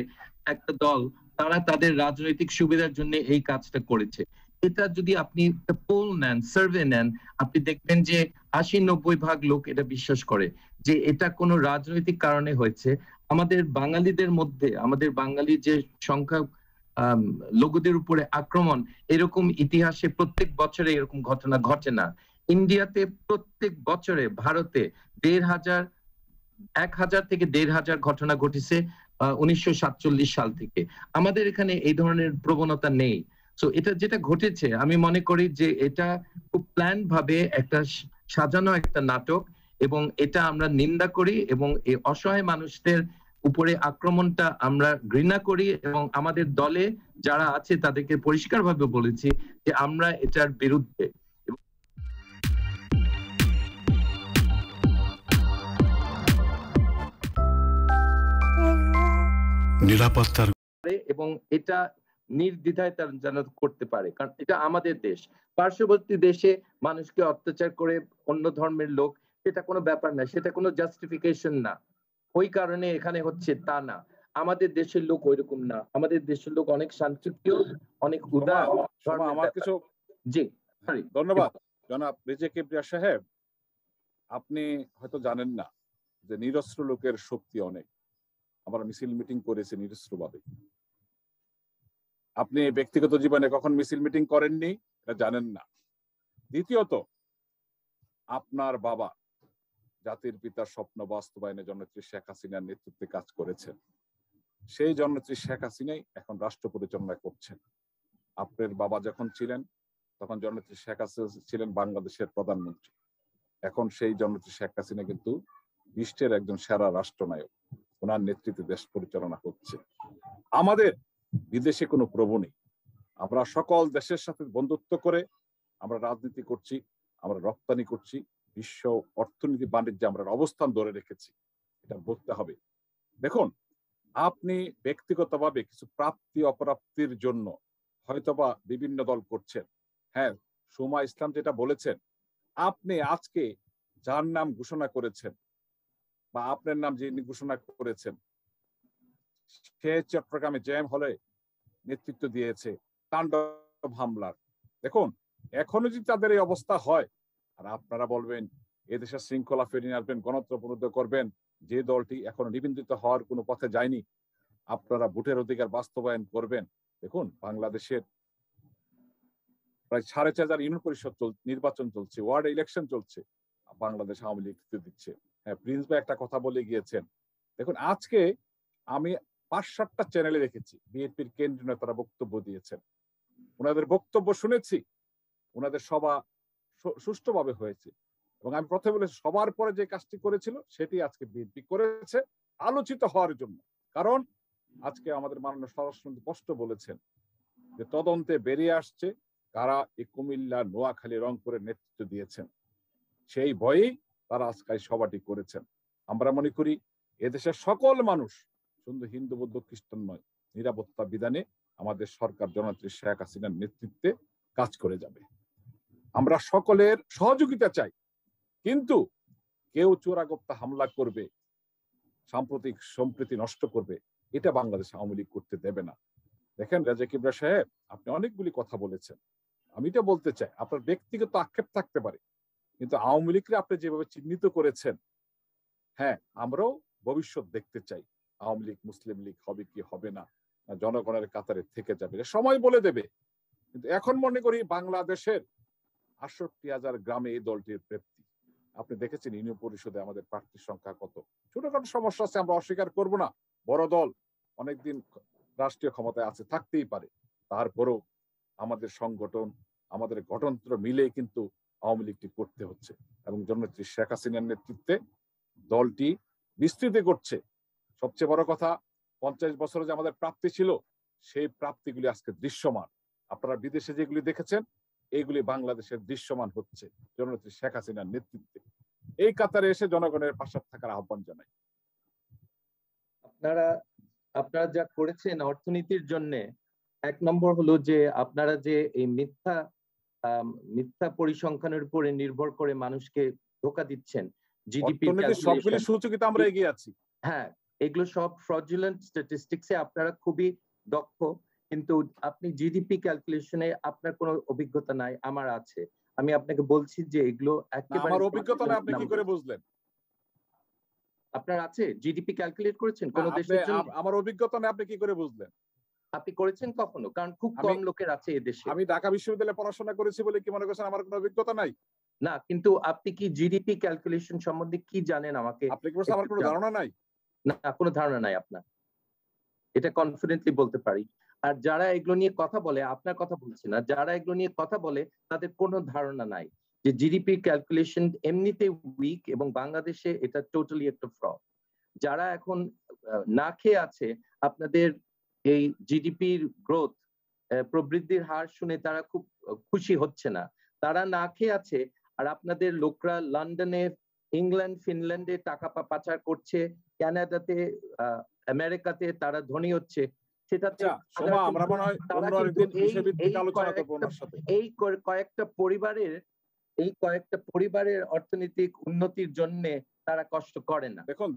একটা দল তারা তাদের রাজনৈতিক সুবিধার জন্য এই কাজটা করেছে। এটা যদি আপনি পোল নেন, সার্ভে নেন, আপনি দেখবেন যে 80-90% লোক এটা বিশ্বাস করে যে এটা কোনো রাজনৈতিক কারণে হয়েছে। আমাদের বাঙালিদের মধ্যে, আমাদের বাঙালি যে সংখ্যা লোকদের উপরে আক্রমণ, এরকম ইতিহাসে প্রত্যেক বছরে এরকম ঘটনা ঘটে না। ইন্ডিয়াতে প্রত্যেক বছরে, ভারতে 1000 থেকে 1500 ঘটনা ঘটেছে 1947 সাল থেকে। আমাদের এখানে এই ধরনের প্রবণতা নেই। সো এটা যেটা ঘটেছে আমি মনে করি যে এটা খুব প্ল্যান ভাবে একটা সাজানো একটা নাটক, এবং এটা আমরা নিন্দা করি, এবং এই অসহায় মানুষদের উপরে আক্রমণটা আমরা ঘৃণা করি, এবং আমাদের দলে যারা আছে তাদেরকে পরিষ্কারভাবে বলেছি যে আমরা এটার বিরুদ্ধে। নিরাপত্তার এবং এটা নির্দ্বিধায় তারা যেন করতে পারে, কারণ এটা আমাদের দেশ। পার্শ্ববর্তী দেশে মানুষকে অত্যাচার করে অন্য ধর্মের লোক, সেটা কোনো ব্যাপার না, সেটা কোনো জাস্টিফিকেশন না। ওই কারণে এখানে হচ্ছে তা না। আমাদের দেশের লোক ওইরকম না, আমাদের দেশের লোক অনেক শান্তিপ্রিয়, অনেক উদার। আমার কিছু জি ধন্যবাদ জনাব রেজা কিবরিয়া সাহেব। আপনি হয়তো জানেন না যে নিরস্ত্র লোকের শক্তি অনেক। আমরা মিছিল মিটিং করেছি নিরস্ত্রভাবে। আপনি ব্যক্তিগত জীবনে কখন মিছিল মিটিং করেননি এটা জানেন না। দ্বিতীয়ত, আপনার বাবা জাতির পিতার স্বপ্ন বাস্তবায়নে জননেত্রী শেখ হাসিনার নেতৃত্বে কাজ করেছেন। সেই জননেত্রী শেখ হাসিনাই এখন রাষ্ট্র পরিচালনা করছেন। আপনার বাবা যখন ছিলেন তখন জননেত্রী শেখ হাসিনা ছিলেন বাংলাদেশের প্রধানমন্ত্রী। এখন সেই জননেত্রী শেখ হাসিনা কিন্তু বিশ্বের একজন সেরা রাষ্ট্রনায়ক, ওনার নেতৃত্বে দেশ পরিচালনা হচ্ছে। আমাদের বিদেশে কোনো প্রভু নেই। আমরা সকল দেশের সাথে বন্ধুত্ব করে আমরা রাজনীতি করছি, আমরা রপ্তানি করছি, বিশ্ব অর্থনীতি বাণিজ্যে আমরা অবস্থান ধরে রেখেছি, এটা বলতে হবে। দেখুন, আপনি ব্যক্তিগতভাবে কিছু প্রাপ্তি অপ্রাপ্তির জন্য হয়তোবা বিভিন্ন দল করছেন। হ্যাঁ, সুমা ইসলাম যেটা বলেছেন, আপনি আজকে যার নাম ঘোষণা করেছেন বা আপনার নাম যিনি ঘোষণা করেছেন, সে চট্টগ্রামে জ্যাম হলে নেতৃত্ব দিয়েছে তাণ্ডব হামলার। দেখুন, এখনো যদি তাদের এই অবস্থা হয় আর আপনারা বলবেন এদেশের শৃঙ্খলা ফিরিয়ে আসবেন, গণতন্ত্র পুনরুদ্ধার করবেন, যে দলটি এখনো নিবন্ধিত হওয়ার কোনো পথে যায়নি, আপনারা ভোটের অধিকার বাস্তবায়ন করবেন। দেখুন, বাংলাদেশের প্রায় 4,500 ইউনিয়ন পরিষদ নির্বাচন চলছে, ওয়ার্ড ইলেকশন চলছে, বাংলাদেশ আওয়ামী লীগ দিচ্ছে। হ্যাঁ, প্রিন্স ভাই একটা কথা বলে গিয়েছেন। দেখুন, আজকে আমি 5-7টা চ্যানেলে দেখেছি বিএনপির কেন্দ্রীয় নেতারা বক্তব্য দিয়েছেন, ওনাদের বক্তব্য শুনেছি, ওনাদের সভা সুষ্ঠুভাবে হয়েছে। এবং আমি প্রথমে বলেছি সবার পরে যে কাজটি করেছিল সেটি আজকে বিএনপি করেছে আলোচিত হওয়ার জন্য। কারণ আজকে আমাদের মাননীয় স্বরাষ্ট্রমন্ত্রী স্পষ্ট বলেছেন যে তদন্তে বেরিয়ে আসছে কারা এই কুমিল্লা, নোয়াখালী, রংপুরের নেতৃত্ব দিয়েছেন। সেই ভয়েই তারা আজকে সভাটি করেছেন। আমরা মনে করি এদেশের সকল মানুষ, শুধু হিন্দু, বৌদ্ধ, খ্রিস্টান নয়, নিরাপত্তা বিধানে আমাদের সরকার জননেত্রী শেখ হাসিনার নেতৃত্বে কাজ করে যাবে। আমরা সকলের সহযোগিতা চাই, কিন্তু কেউ চোরাগোপ্তা হামলা করবে, সাম্প্রতিক সম্প্রীতি নষ্ট করবে, এটা বাংলাদেশ আওয়ামী লীগ করতে দেবে না। দেখেন রেজা কিবরিয়া সাহেব, আপনি অনেকগুলি কথা বলেছেন। আমি এটা বলতে চাই, আপনার ব্যক্তিগত আক্ষেপ থাকতে পারে, কিন্তু আওয়ামী লীগকে আপনি যেভাবে চিহ্নিত করেছেন, হ্যাঁ আমরাও ভবিষ্যৎ দেখতে চাই। আওয়ামী লীগ মুসলিম লীগ হবে কি হবে না, জনগণের কাতারে থেকে যাবে, সময় বলে দেবে। কিন্তু এখন মনে করি বাংলাদেশের 68,000 গ্রামে এই দলটির প্রাপ্তি। আপনি দেখেছেন ইউনিয়ন পরিষদে আমাদের প্রার্থীর সংখ্যা কত। ছোটখাটো সমস্যা আছে, আমরা অস্বীকার করব না। বড় দল অনেকদিন রাষ্ট্রীয় ক্ষমতায় আছে, থাকতেই পারে। তারপরও আমাদের সংগঠন, আমাদের গঠনতন্ত্র মিলে কিন্তু আওয়ামী লীগটি করতে হচ্ছে এবং জননেত্রী শেখ হাসিনার নেতৃত্বে দলটি বিস্তৃতি করছে। সবচেয়ে বড় কথা, 50 বছরে যে আমাদের প্রাপ্তি ছিল, সেই প্রাপ্তিগুলি আজকে দৃশ্যমান। আপনারা বিদেশে যেগুলি দেখেছেন, এইগুলি বাংলাদেশের দৃশ্যমান হচ্ছে জননেত্রী শেখ হাসিনার নেতৃত্বে। এই কাতারে এসে জনগণের পাশে থাকার আহ্বান জানাই। আপনারা যা করেছেন অর্থনীতির জন্য, 1 নম্বর হলো যে আপনারা যে এই মিথ্যা পরিসংখ্যানের উপরে নির্ভর করে মানুষকে ধোঁকা দিচ্ছেন। জিডিপি সবগুলি সূচকে আমরা এগিয়ে আছি। হ্যাঁ, এগুলো সব ফ্রডুলেন্ট স্ট্যাটিস্টিক্সে আপনারা খুবই দক্ষ, কিন্তু আপনি জিডিপি ক্যালকুলেশনে আপনার কোনো অভিজ্ঞতা নাই, আমার আছে। আমি আপনাকে বলছি যে এগুলো একেবারে আমার অভিজ্ঞতা না। আপনি কি করে বুঝলেন? আপনার আছে? জিডিপি ক্যালকুলেট করেছেন কোন দেশের জন্য? আমার অভিজ্ঞতা না, আপনি কি করে বুঝলেন? আপনি করেছেন কখনো? কারণ খুব কম লোকের আছে এই দেশে। আমি ঢাকা বিশ্ববিদ্যালয়ে পড়াশোনা করেছি বলে কি মনে করছেন আমার কোনো অভিজ্ঞতা নাই? না, কিন্তু আপনি কি জিডিপি ক্যালকুলেশন সম্বন্ধে কি জানেন আমাকে? আপনি কি বলছেন আমার কোনো ধারণা নাই? না, কোনো ধারণা নাই আপনার, এটা কনফিডেন্টলি বলতে পারি। আর যারা এগুলো নিয়ে কথা বলে, আপনার কথা বলছি না, যারা এগুলো নিয়ে কথা বলে তাদের কোনো ধারণা নাই যে জিডিপি ক্যালকুলেশন এমনিতে উইক এবং বাংলাদেশে এটা টোটালি একটা ফ্রড। যারা এখন না খেয়ে আছে, আপনাদের এই জিডিপির গ্রোথ, প্রবৃদ্ধির হার শুনে তারা খুব খুশি হচ্ছে না। তারা না খেয়ে আছে, আর আপনাদের লোকরা লন্ডনে, ইংল্যান্ড, ফিনল্যান্ডে টাকা পাচার করছে, কানাডাতে, আমেরিকাতে তারা ধনী হচ্ছে। সেটাতে এই কয়েকটা পরিবারের অর্থনৈতিক উন্নতির জন্য তারা কষ্ট করে না। দেখুন,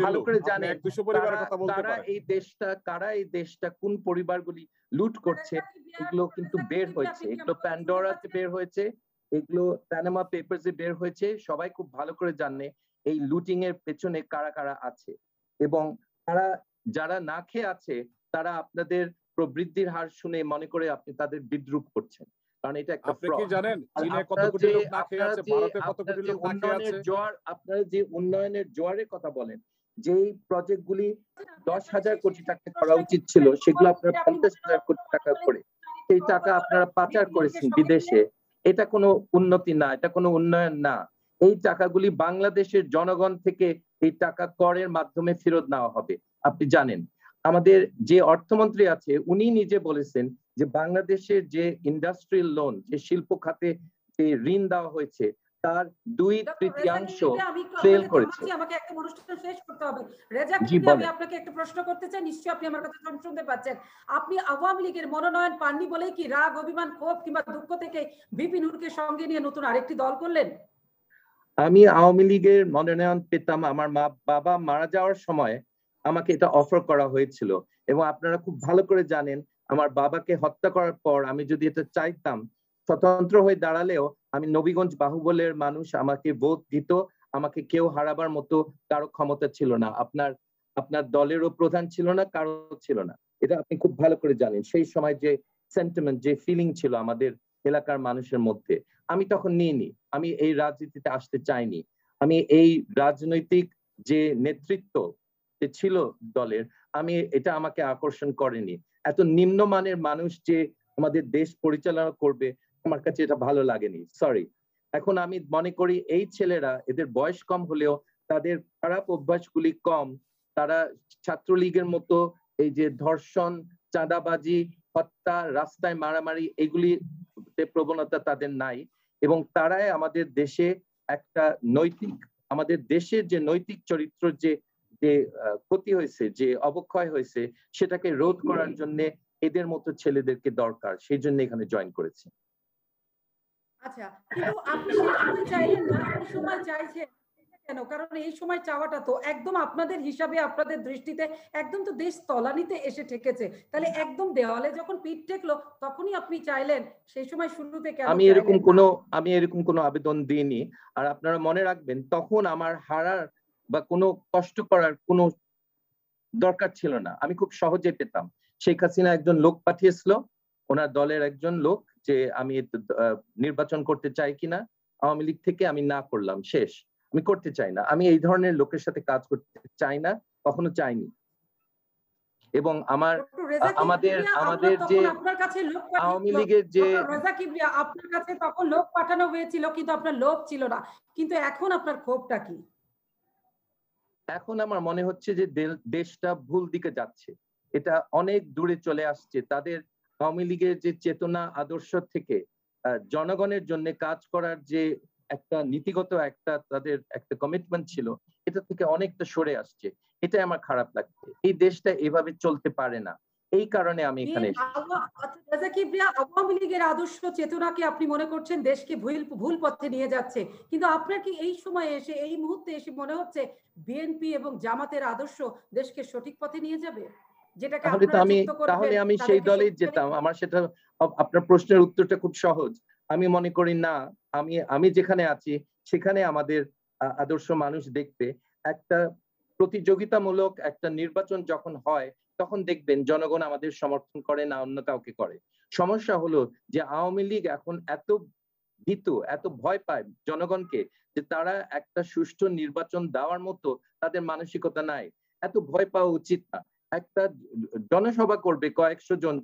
ভালো করে জানেন কারা এই দেশটা কোন পরিবারগুলি লুট করছে। এগুলো কিন্তু বের হয়েছে, এগুলো প্যান্ডোরাতে বের হয়েছে, এগুলো প্যানামা পেপারসে বের হয়েছে। সবাই খুব ভালো করে জানে এই লুটিং এর পেছনে কারা কারা আছে, এবং তারা যারা না খেয়ে আছে তারা আপনাদের প্রবৃদ্ধির হার শুনে মনে করে আপনি তাদের বিদ্রুপ করছেন, কারণ এটা একটা ফ্রড। আপনি কি জানেন চীনে কত কোটি লোক না খেয়ে আছে, ভারতে কত কোটি লোক না খেয়ে আছে? আপনারা যে উন্নয়নের জোয়ারের কথা বলেন, যে প্রজেক্টগুলি 10,000 কোটি টাকা করা উচিত ছিল, সেগুলো আপনারা 50,000 কোটি টাকা করে এই টাকা আপনারা পাচার করেছেন বিদেশে। এটা কোনো উন্নতি না, এটা কোনো উন্নয়ন না। এই টাকাগুলি বাংলাদেশের জনগণ থেকে এই টাকা করের মাধ্যমে ফেরত নেওয়া হবে। আপনি জানেন আমাদের যে অর্থমন্ত্রী আছে, উনি নিজে বলেছেন যে বাংলাদেশের যে ইন্ডাস্ট্রিয়াল লোন, যে শিল্প খাতে যে ঋণ দেওয়া হয়েছে, তার 2/3 ফেল করেছে। আমাকে একটা অনুষ্ঠান শেষ করতে হবে। রেজা, আমি আপনাকে একটা প্রশ্ন করতে চাই, নিশ্চয়ই আপনি আমার কথা শুনতে পাচ্ছেন। আপনি আওয়ামী লীগের মনোনয়ন পাননি বলেই কি রাগ, অভিমান, ক্ষোভ কিংবা দুঃখ থেকে ভিপি নূরকে সঙ্গে নিয়ে নতুন আরেকটি দল করলেন? আমি আওয়ামী লীগের মনোনয়ন পেতাম, আমার বাবা মারা যাওয়ার সময় আমাকে এটা অফার করা হয়েছিল, এবং আপনারা খুব ভালো করে জানেন আমার বাবাকে হত্যা করার পর আমি যদি এটা চাইতাম, স্বতন্ত্র হয়ে দাঁড়ালেও আমি নবীগঞ্জ বাহুবলের মানুষ আমাকে ভোট দিত, আমাকে কেউ হারাবার মতো কারো ক্ষমতা ছিল না। আপনার দলেরও প্রধান ছিল না, কারো ছিল না, এটা আপনি খুব ভালো করে জানেন। সেই সময় যে সেন্টিমেন্ট, যে ফিলিং ছিল আমাদের এলাকার মানুষের মধ্যে, আমি তখন নিইনি। আমি এই রাজনীতিতে আসতে চাইনি। আমি এই রাজনৈতিক যে নেতৃত্ব, যে ছিল দলের, এটা আমাকে আকর্ষণ করেনি। এত নিম্নমানের মানুষ যে আমাদের দেশ পরিচালনা করবে, আমার কাছে এটা ভালো লাগেনি, সরি। এখন আমি মনে করি এই ছেলেরা, এদের বয়স কম হলেও তাদের খারাপ অভ্যাসগুলি কম। তারা ছাত্রলীগের মতো এই যে ধর্ষণ, চাঁদাবাজি, হত্যা, রাস্তায় মারামারি, এগুলি প্রবণতা তাদের নাই। এবং তারাই আমাদের দেশে একটা নৈতিক, আমাদের দেশের যে নৈতিক চরিত্র যে ক্ষতি হয়েছে, যে অবক্ষয় হয়েছে, সেটাকে রোধ করার জন্য এদের মতো ছেলেদেরকে দরকার, সেই জন্য এখানে জয়েন করেছি। আচ্ছা, কিন্তু আপনি সেই সময় চাইলেন না, এই সময় চাইছেন কেন? কারণ এই সময় চাওয়াটা তো একদম আপনাদের হিসাবে, আপনাদের দৃষ্টিতে একদম তো দেশ তলানিতে এসে ঠেকেছে। তাহলে একদম দেওয়ালে যখন পিঠ ঠেকলো তখনই আপনি চাইলেন, সেই সময় শুরুতে কেন? আমি এরকম কোনো আবেদন দিইনি। আর আপনারা মনে রাখবেন, তখন আমার হারার বা কোনো কষ্ট করার কোনো দরকার ছিল না। আমি খুব সহজে পেতাম। শেখ হাসিনা একজন লোক পাঠিয়েছিল, ওনার দলের একজন লোক, যে আমি নির্বাচন করতে চাই কিনা আওয়ামী লীগ থেকে, আমি না করলাম, শেষ। আমি করতে চাই না, আমি এই ধরনের লোকের সাথে কাজ করতে চাই না, কখনো চাইনি। এবং আমাদের যে আওয়ামী লীগের যে রেজা কিবরিয়া, আপনার কাছে তখন লোক পাঠানো হয়েছিল কিন্তু আপনার লোভ ছিল না, কিন্তু এখন আপনার ক্ষোভটা কি? এখন আমার মনে হচ্ছে যে দেশটা ভুল দিকে যাচ্ছে, এটা অনেক দূরে চলে আসছে। তাদের আওয়ামী লীগের যে চেতনা, আদর্শ থেকে জনগণের জন্য কাজ করার যে একটা নীতিগত তাদের একটা কমিটমেন্ট ছিল, এটা থেকে অনেকটা সরে আসছে। এটাই আমার খারাপ লাগছে। এই দেশটা এভাবে চলতে পারে না, এই কারণে আমি এখানে আওয়ামী লীগের আদর্শ চেতনাকে আপনি মনে করছেন দেশকে ভুল পথে নিয়ে যাচ্ছে, কিন্তু আপনার কি এই সময়ে এসে, এই মুহূর্তে এসে মনে হচ্ছে বিএনপি এবং জামাতের আদর্শ দেশকে সঠিক পথে নিয়ে যাবে? তাহলে আমি সেই দলেই যেতাম। আমার সেটা, আপনার প্রশ্নের উত্তরটা খুব সহজ। আমি মনে করি না, আমি যেখানে আছি সেখানে আমাদের আদর্শ মানুষ দেখবে। একটা প্রতিযোগিতামূলক একটা নির্বাচন যখন হয়, তখন দেখবেন জনগণ আমাদের সমর্থন করে না, অন্য কাউকে করে। সমস্যা হলো যে আওয়ামী লীগ এখন এত ভীত, এত ভয় পায় জনগণকে, যে তারা একটা সুষ্ঠু নির্বাচন দেওয়ার মতো তাদের মানসিকতা নাই। এত ভয় পাওয়া উচিত না। একটা জনসভা করবে কয়েকশো জন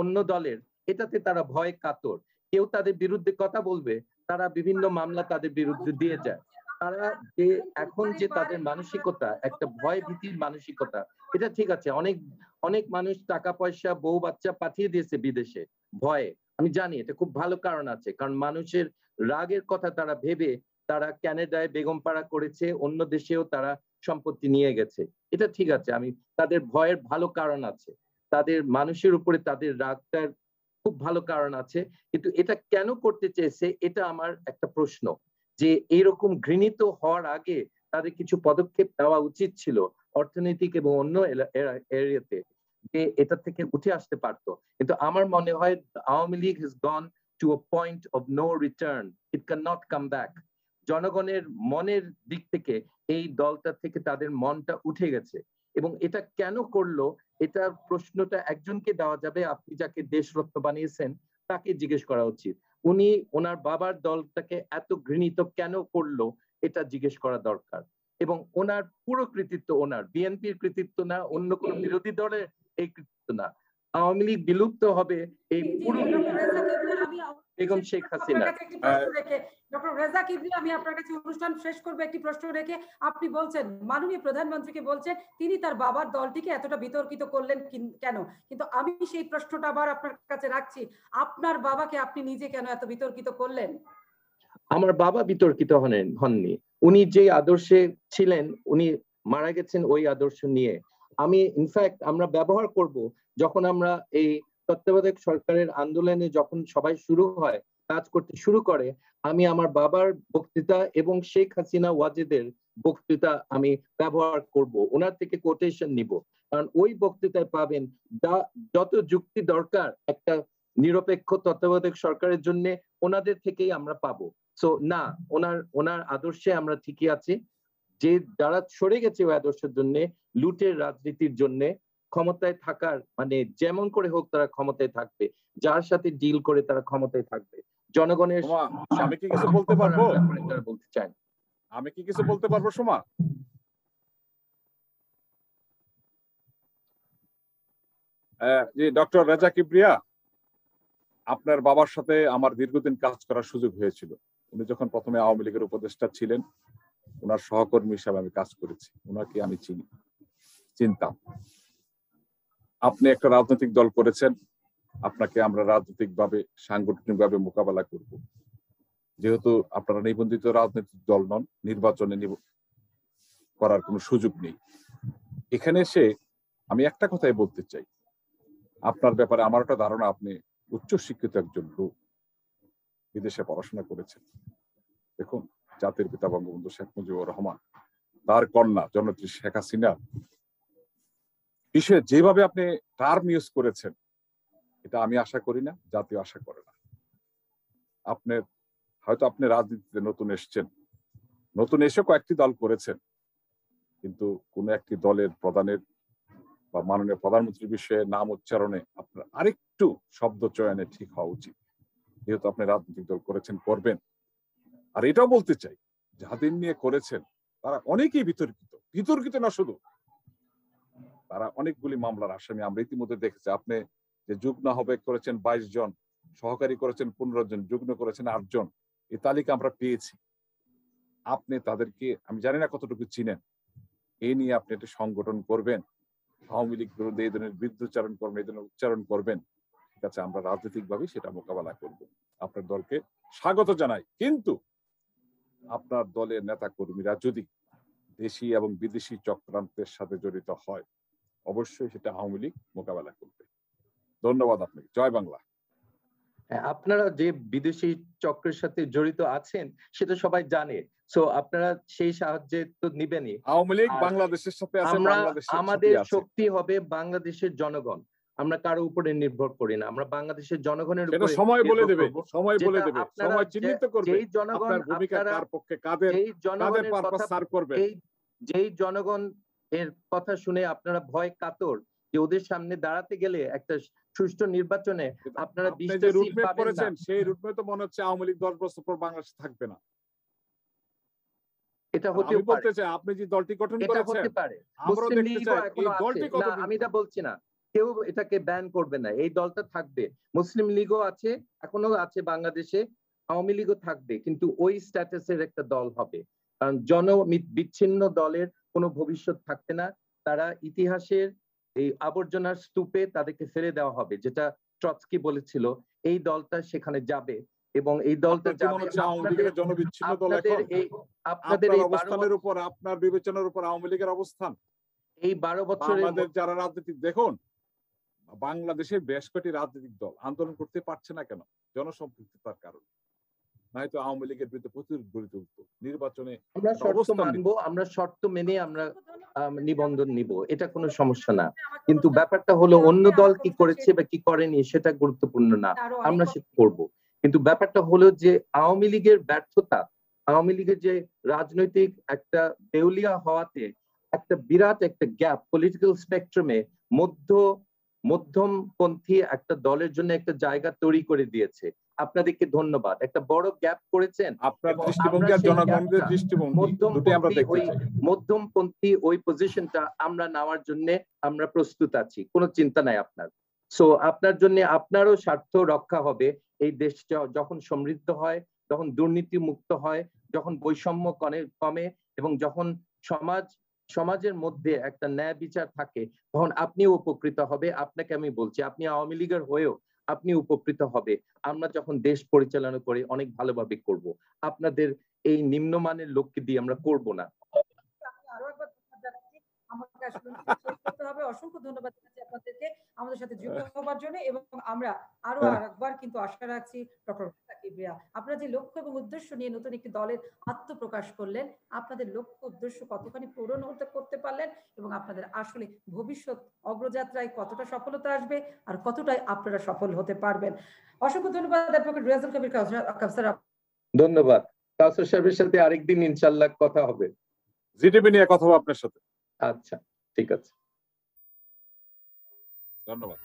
অন্য দলের, এটাতে তারা ভয় কাতর। কেউ তাদের বিরুদ্ধে কথা বলবে, তারা বিভিন্ন মামলা তাদের বিরুদ্ধে দিয়ে যায়। তারা যে এখন যে তাদের মানসিকতা, একটা ভয় ভীতির মানসিকতা, এটা ঠিক আছে। অনেক মানুষ টাকা পয়সা, বউ বাচ্চা পাঠিয়ে দিয়েছে বিদেশে ভয়ে, আমি জানি এটা খুব ভালো কারণ আছে। কারণ মানুষের রাগের কথা তারা ভেবে তারা ক্যানাডায় বেগমপাড়া করেছে, অন্য দেশেও তারা সম্পত্তি নিয়ে গেছে। এটা ঠিক আছে, আমি তাদের ভয়ের ভালো কারণ আছে, তাদের মানুষের উপরে তাদের রাগটার খুব ভালো কারণ আছে। কিন্তু এটা কেন করতে চেয়েছে, এটা আমার একটা প্রশ্ন। যে এরকম ঘৃণিত হওয়ার আগে তাদের কিছু পদক্ষেপ নেওয়া উচিত ছিল অর্থনৈতিক এবং অন্য এরিয়াতে, যে এটা থেকে উঠে আসতে পারতো। কিন্তু আমার মনে হয় Awami League has gone to a point of no return. It cannot come back. জনগণের মনের দিক থেকে এই দলটা থেকে তাদের মনটা উঠে গেছে। এবং এটা কেন করলো, এটা প্রশ্নটা একজনকে দেওয়া যাবে, আপনি যাকে দেশরত্ন বানিয়েছেন তাকে জিজ্ঞেস করা উচিত। উনি ওনার বাবার দলটাকে এত ঘৃণিত কেন করলো, এটা জিজ্ঞেস করা দরকার। এবং ওনার পুরো কৃতিত্ব, ওনার বিএনপির কৃতিত্ব না, অন্য কোন বিরোধী দলের এই কৃতিত্ব না। আওয়ামী লীগ বিলুপ্ত হবে এই পুরো বেগম শেখ হাসিনা। ডক্টর রেজা কিবরিয়া, আমি আপনার কাছে অনুষ্ঠান শেষ করবো একটি প্রশ্ন রেখে। আপনি বলছেন, মাননীয় প্রধানমন্ত্রীকে বলছেন তিনি তার বাবার দলটিকে এতটা বিতর্কিত করলেন কেন, কিন্তু আমি সেই প্রশ্নটা আবার আপনার কাছে রাখছি, আপনার বাবাকে আপনি নিজে কেন এত বিতর্কিত করলেন? আমার বাবা বিতর্কিত হননি। উনি যে আদর্শে ছিলেন, উনি মারা গেছেন ওই আদর্শ নিয়ে। আমি ইনফ্যাক্ট আমরা ব্যবহার করব, যখন আমরা এই তত্ত্বাবধায়ক সরকারের আন্দোলনে যখন সবাই শুরু হয়, কাজ করতে শুরু করে, আমি আমার বাবার বক্তৃতা এবং শেখ হাসিনা ওয়াজেদের বক্তৃতা আমি ব্যবহার করব, ওনার থেকে কোটেশন নিব। কারণ ওই বক্তৃতায় পাবেন যত যুক্তি দরকার একটা নিরপেক্ষ তত্ত্বাবধায়ক সরকারের জন্য, ওনাদের থেকেই আমরা পাবো। সো না, ওনার আদর্শে আমরা ঠিকই আছি। যে যারা সরে গেছে ওই আদর্শের জন্য, লুটের রাজনীতির জন্য, ক্ষমতায় থাকার মানে যেমন করে হোক তারা ক্ষমতায় থাকবে, যার সাথে ডিল করে তারা ক্ষমতায় থাকবে। জনগণের আমি কি কিছু বলতে পারবো? বলতে চান? আমি কি কিছু বলতে পারবো সোমা? জি ডক্টর রেজা কিবরিয়া, আপনার বাবার সাথে আমার দীর্ঘদিন কাজ করার সুযোগ হয়েছিল। উনি যখন প্রথমে আওয়ামী লীগের উপদেষ্টা ছিলেন, ওনার সহকর্মী হিসাবে আমি কাজ করেছি, ওনাকে আমি চিনতাম। আপনি একটা রাজনৈতিক দল করেছেন, আপনাকে আমরা রাজনৈতিকভাবে সাংগঠনিকভাবে মোকাবেলা করব। যেহেতু আপনারা নিবন্ধিত রাজনৈতিক দল নন, নির্বাচনে করার কোনো সুযোগ নেই। এখানে এসে আমি একটা কথাই বলতে চাই, আপনার ব্যাপারে আমার একটা ধারণা, আপনি উচ্চ শিক্ষিত একজন লোক, বিদেশে পড়াশোনা করেছেন। দেখুন, জাতির পিতা বঙ্গবন্ধু শেখ মুজিবুর রহমান, তার কন্যা জননেত্রী শেখ হাসিনা বিষয়ে যেভাবে আপনি টার্ম ইউজ করেছেন, এটা আমি আশা করি না, জাতীয় আশা করে না। হয়তো আপনি রাজনীতিতে নতুন এসছেন, নতুন এসে কয়েকটি দল করেছেন, কিন্তু কোন একটি দলের প্রধানের বা মাননীয় প্রধানমন্ত্রীর বিষয়ে নাম উচ্চারণে আপনার আরেকটু শব্দ চয়নে ঠিক হওয়া উচিত। যেহেতু আপনি রাজনৈতিক দল করেছেন, করবেন। আর এটাও বলতে চাই, যাদের নিয়ে করেছেন তারা অনেকেই বিতর্কিত না শুধু, তারা অনেকগুলি মামলার আসামি। আমরা ইতিমধ্যে দেখেছি, আপনি যে যুগ্ম আহ্বায়ক করেছেন 22 জন, সহকারী করেছেন 15 জন, যুগ্ম করেছেন 8 জন, এই তালিকা আমরা পেয়েছি। আপনি তাদেরকে, আমি জানি না কতটুকু চিনেন, এই নিয়ে আপনি একটা সংগঠন করবেন, আওয়ামী লীগ বিরুদ্ধে এই ধরনের বিরুদ্ধচারণ করবেন, এই ধরনের উচ্চারণ করবেন, ঠিক আছে, আমরা রাজনৈতিকভাবে সেটা মোকাবেলা করব। আপনার দলকে স্বাগত জানাই, কিন্তু আপনার দলের নেতা কর্মীরা যদি দেশি এবং বিদেশি চক্রান্তের সাথে জড়িত হয়, অবশ্যই সেটা আওয়ামী লীগ মোকাবেলা করবে। ধন্যবাদ আপনাকে। জয় বাংলা। আপনারা যে বিদেশি চক্রের সাথে জড়িত আছেন সেটা সবাই জানে, সো আপনারা সেই সাহায্যে তো নিবেনই। আওয়ামী লীগ বাংলাদেশের সাথে আছে, আমাদের শক্তি হবে বাংলাদেশের জনগণ। আমরা কারো উপরে নির্ভর করি না, আমরা বাংলাদেশের জনগণের উপরে সময় বলে দেবে, সময় চিহ্নিত করবে যেই জনগণ, আপনার ভূমিকা কার পক্ষে, কাদের পারপাস সার্ভ করবে। যেই জনগণ এর কথা শুনে আপনারা ভয় কাতর যে ওদের সামনে দাঁড়াতে গেলে একটা সুষ্ঠু নির্বাচনে আপনারা 20টা সিট পাবেন না, সেই রুটমে তো মনে হচ্ছে আওয়ামী লীগ 10 বছর পর বাংলাদেশে থাকবে না। এটা হতে পারে। বলতে চাই, আপনি যে দলটি গঠন করেছেন, এটা হতে পারে। মুসলিম লীগও এখনো আছে, না আমি এটা বলছি না, কেউ এটাকে ব্যান করবে না, এই দলটা থাকবে। মুসলিম লীগও আছে, এখনো আছে বাংলাদেশে, আওয়ামী লীগও থাকবে, কিন্তু ওই স্ট্যাটাসের একটা দল হবে। কারণ বিচ্ছিন্ন দলের কোনো ভবিষ্যৎ থাকবে না, তারা ইতিহাসের এই আবর্জনার স্তূপে তাদেরকে ফেলে দেওয়া হবে, যেটা ট্রটস্কি বলেছিল। এই দলটা সেখানে যাবে এবং এই দলটা আপনাদের অবস্থানের উপর, আপনার বিবেচনার উপর আওয়ামী লীগের অবস্থান এই 12 বছরের আমাদের যারা রাজনীতিক, দেখুন বাংলাদেশের বেশ কয়েকটি রাজনৈতিক দল আন্দোলন করতে পারছে না কেন? জনসম্পৃক্ততার কারণে। নয়তো আওয়ামী লীগের বিরুদ্ধে প্রচুর গড়ে তুলত নির্বাচনে। আমরা শর্ত মানবো, আমরা শর্ত মেনে আমরা নিবন্ধন নিব, এটা কোনো সমস্যা না। কিন্তু ব্যাপারটা হলো অন্য দল কি করেছে বা কি করেনি সেটা গুরুত্বপূর্ণ না, আমরা সেটা করব। কিন্তু ব্যাপারটা হলো যে আওয়ামী লীগের ব্যর্থতা, আওয়ামী লীগের যে রাজনৈতিক একটা দেউলিয়া হওয়াতে একটা বিরাট একটা গ্যাপ পলিটিক্যাল স্পেকট্রামে মধ্যমপন্থী একটা দলের জন্য একটা জায়গা তৈরি করে দিয়েছে। আপনাদেরকে ধন্যবাদ, একটা বড় গ্যাপ করেছেন। আপনার দৃষ্টিভঙ্গি আর জনগণের দৃষ্টিভঙ্গি দুটোই আমরা দেখতে চাই। মধ্যমপন্থী ওই পজিশনটা আমরা নেওয়ার জন্য আমরা প্রস্তুত আছি, কোনো চিন্তা নাই আপনার। সো আপনার জন্য আপনারও স্বার্থ রক্ষা হবে। এই দেশটা যখন সমৃদ্ধ হয়, যখন দুর্নীতি মুক্ত হয়, যখন বৈষম্য কমে এবং যখন সমাজের মধ্যে একটা ন্যায় বিচার থাকে, তখন আপনিও উপকৃত হবে। আপনাকে আমি বলছি, আপনি আওয়ামী লীগের হয়েও আপনি উপকৃত হবে। আমরা যখন দেশ পরিচালনা করি অনেক ভালোভাবে করব, আপনাদের এই নিম্নমানের লোককে দিয়ে আমরা করব না। অসংখ্য ধন্যবাদ আপনাদেরকে আমাদের সাথে যুক্ত হওয়ার জন্য, এবং আমরা আরো আরেকবার কিন্তু আশা রাখছি ডক্টর কিবরিয়া, আপনারা যে লক্ষ্য এবং উদ্দেশ্য নিয়ে নতুন একটি দলের আত্মপ্রকাশ করলেন, আপনাদের লক্ষ্য উদ্দেশ্য কতখানি পূরণ করতে পারলেন এবং আপনাদের আসলে ভবিষ্যৎ অগ্রযাত্রায় কতটা সফলতা আসবে আর কতটাই আপনারা সফল হতে পারবেন। অসংখ্য ধন্যবাদ অ্যাডভোকেট রিয়াজুল কবির কাউসার। ধন্যবাদ। কাউসার সাহেবের সাথে আরেকদিন ইনশাআল্লাহ কথা হবে, জিটিভি নিয়ে কথা হবে আপনার সাথে। আচ্ছা, ঠিক আছে, ধন্যবাদ।